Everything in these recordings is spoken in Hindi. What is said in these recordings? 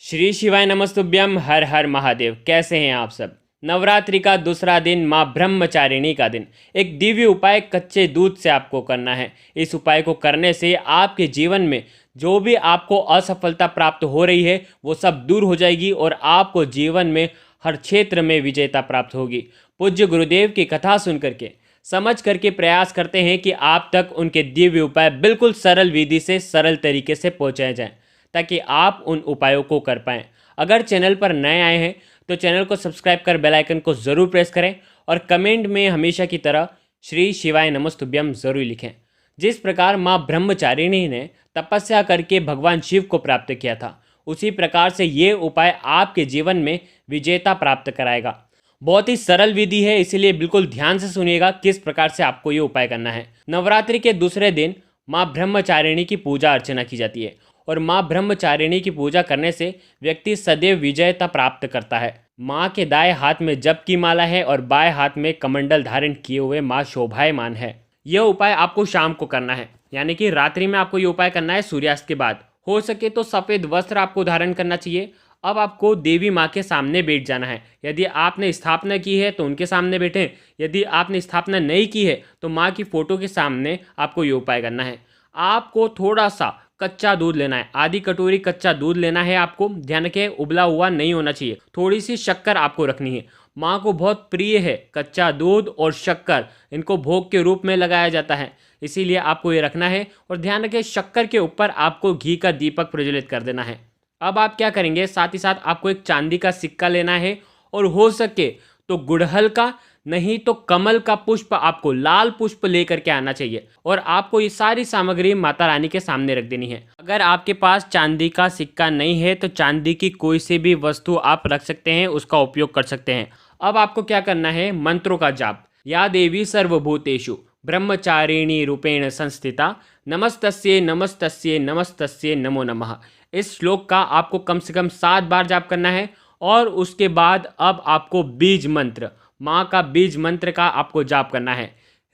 श्री शिवाय नमस्तुभ्यम। हर हर महादेव। कैसे हैं आप सब। नवरात्रि का दूसरा दिन, माँ ब्रह्मचारिणी का दिन। एक दिव्य उपाय कच्चे दूध से आपको करना है। इस उपाय को करने से आपके जीवन में जो भी आपको असफलता प्राप्त हो रही है वो सब दूर हो जाएगी और आपको जीवन में हर क्षेत्र में विजेता प्राप्त होगी। पूज्य गुरुदेव की कथा सुन करके समझ करके प्रयास करते हैं कि आप तक उनके दिव्य उपाय बिल्कुल सरल विधि से सरल तरीके से पहुँचाए जाएँ, ताकि आप उन उपायों को कर पाएँ। अगर चैनल पर नए आए हैं तो चैनल को सब्सक्राइब कर बेल आइकन को ज़रूर प्रेस करें और कमेंट में हमेशा की तरह श्री शिवाय नमस्तुभ्यम ज़रूर लिखें। जिस प्रकार माँ ब्रह्मचारिणी ने तपस्या करके भगवान शिव को प्राप्त किया था, उसी प्रकार से ये उपाय आपके जीवन में विजेता प्राप्त कराएगा। बहुत ही सरल विधि है, इसीलिए बिल्कुल ध्यान से सुनिएगा किस प्रकार से आपको ये उपाय करना है। नवरात्रि के दूसरे दिन माँ ब्रह्मचारिणी की पूजा अर्चना की जाती है और माँ ब्रह्मचारिणी की पूजा करने से व्यक्ति सदैव विजयता प्राप्त करता है। माँ के दाएं हाथ में जप की माला है और बाएं हाथ में कमंडल धारण किए हुए माँ शोभायमान है। यह उपाय आपको शाम को करना है, यानी कि रात्रि में आपको ये उपाय करना है सूर्यास्त के बाद। हो सके तो सफ़ेद वस्त्र आपको धारण करना चाहिए। अब आपको देवी माँ के सामने बैठ जाना है। यदि आपने स्थापना की है तो उनके सामने बैठें, यदि आपने स्थापना नहीं की है तो माँ की फ़ोटो के सामने आपको ये उपाय करना है। आपको थोड़ा सा कच्चा दूध लेना है, आधी कटोरी कच्चा दूध लेना है। आपको ध्यान रखें, उबला हुआ नहीं होना चाहिए। थोड़ी सी शक्कर आपको रखनी है। माँ को बहुत प्रिय है कच्चा दूध और शक्कर, इनको भोग के रूप में लगाया जाता है, इसीलिए आपको ये रखना है। और ध्यान रखें, शक्कर के ऊपर आपको घी का दीपक प्रज्वलित कर देना है। अब आप क्या करेंगे, साथ ही साथ आपको एक चांदी का सिक्का लेना है और हो सके तो गुड़हल का, नहीं तो कमल का पुष्प, आपको लाल पुष्प लेकर के आना चाहिए और आपको ये सारी सामग्री माता रानी के सामने रख देनी है। अगर आपके पास चांदी का सिक्का नहीं है तो चांदी की कोई सी भी वस्तु आप रख सकते हैं, उसका उपयोग कर सकते हैं। अब आपको क्या करना है, मंत्रों का जाप। या देवी सर्वभूतेषु ब्रह्मचारिणी रूपेण संस्थिता नमस्तस्ये नमस्तस्ये नमस्तस्ये नमो नमः। इस श्लोक का आपको कम से कम 7 बार जाप करना है। और उसके बाद अब आपको बीज मंत्र, माँ का बीज मंत्र का आपको जाप करना है।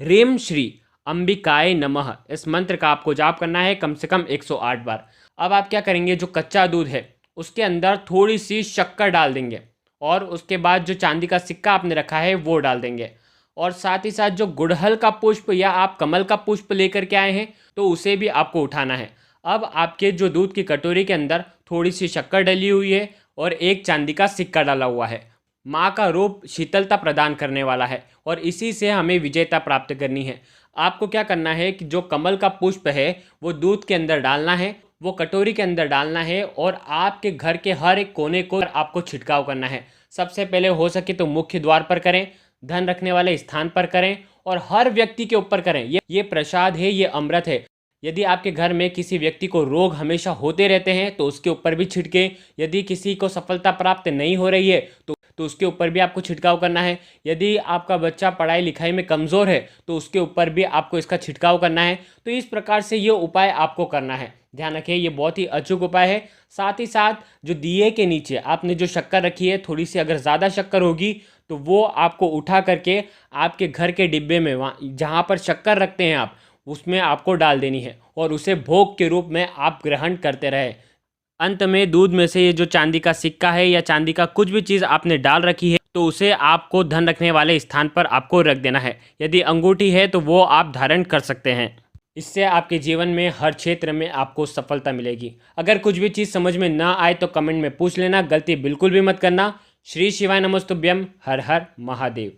ह्रीं श्री अंबिकाय नमः, इस मंत्र का आपको जाप करना है कम से कम 108 बार। अब आप क्या करेंगे, जो कच्चा दूध है उसके अंदर थोड़ी सी शक्कर डाल देंगे और उसके बाद जो चांदी का सिक्का आपने रखा है वो डाल देंगे। और साथ ही साथ जो गुड़हल का पुष्प या आप कमल का पुष्प लेकर के आए हैं तो उसे भी आपको उठाना है। अब आपके जो दूध की कटोरी के अंदर थोड़ी सी शक्कर डली हुई है और एक चांदी का सिक्का डाला हुआ है। माँ का रूप शीतलता प्रदान करने वाला है और इसी से हमें विजयता प्राप्त करनी है। आपको क्या करना है कि जो कमल का पुष्प है वो दूध के अंदर डालना है, वो कटोरी के अंदर डालना है और आपके घर के हर एक कोने को आपको छिड़काव करना है। सबसे पहले हो सके तो मुख्य द्वार पर करें, धन रखने वाले स्थान पर करें और हर व्यक्ति के ऊपर करें। ये प्रसाद है, ये अमृत है। यदि आपके घर में किसी व्यक्ति को रोग हमेशा होते रहते हैं तो उसके ऊपर भी छिड़के। यदि किसी को सफलता प्राप्त नहीं हो रही है तो उसके ऊपर भी आपको छिड़काव करना है। यदि आपका बच्चा पढ़ाई लिखाई में कमज़ोर है तो उसके ऊपर भी आपको इसका छिड़काव करना है। तो इस प्रकार से ये उपाय आपको करना है। ध्यान रखिए, ये बहुत ही अचूक उपाय है। साथ ही साथ जो दिए के नीचे आपने जो शक्कर रखी है, थोड़ी सी अगर ज़्यादा शक्कर होगी तो वो आपको उठा करके आपके घर के डिब्बे में, वहाँ जहाँ पर शक्कर रखते हैं आप, उसमें आपको डाल देनी है और उसे भोग के रूप में आप ग्रहण करते रहे। अंत में दूध में से ये जो चांदी का सिक्का है या चांदी का कुछ भी चीज़ आपने डाल रखी है तो उसे आपको धन रखने वाले स्थान पर आपको रख देना है। यदि अंगूठी है तो वो आप धारण कर सकते हैं। इससे आपके जीवन में हर क्षेत्र में आपको सफलता मिलेगी। अगर कुछ भी चीज़ समझ में ना आए तो कमेंट में पूछ लेना, गलती बिल्कुल भी मत करना। श्री शिवाय नमस्तुभ्यम। हर हर महादेव।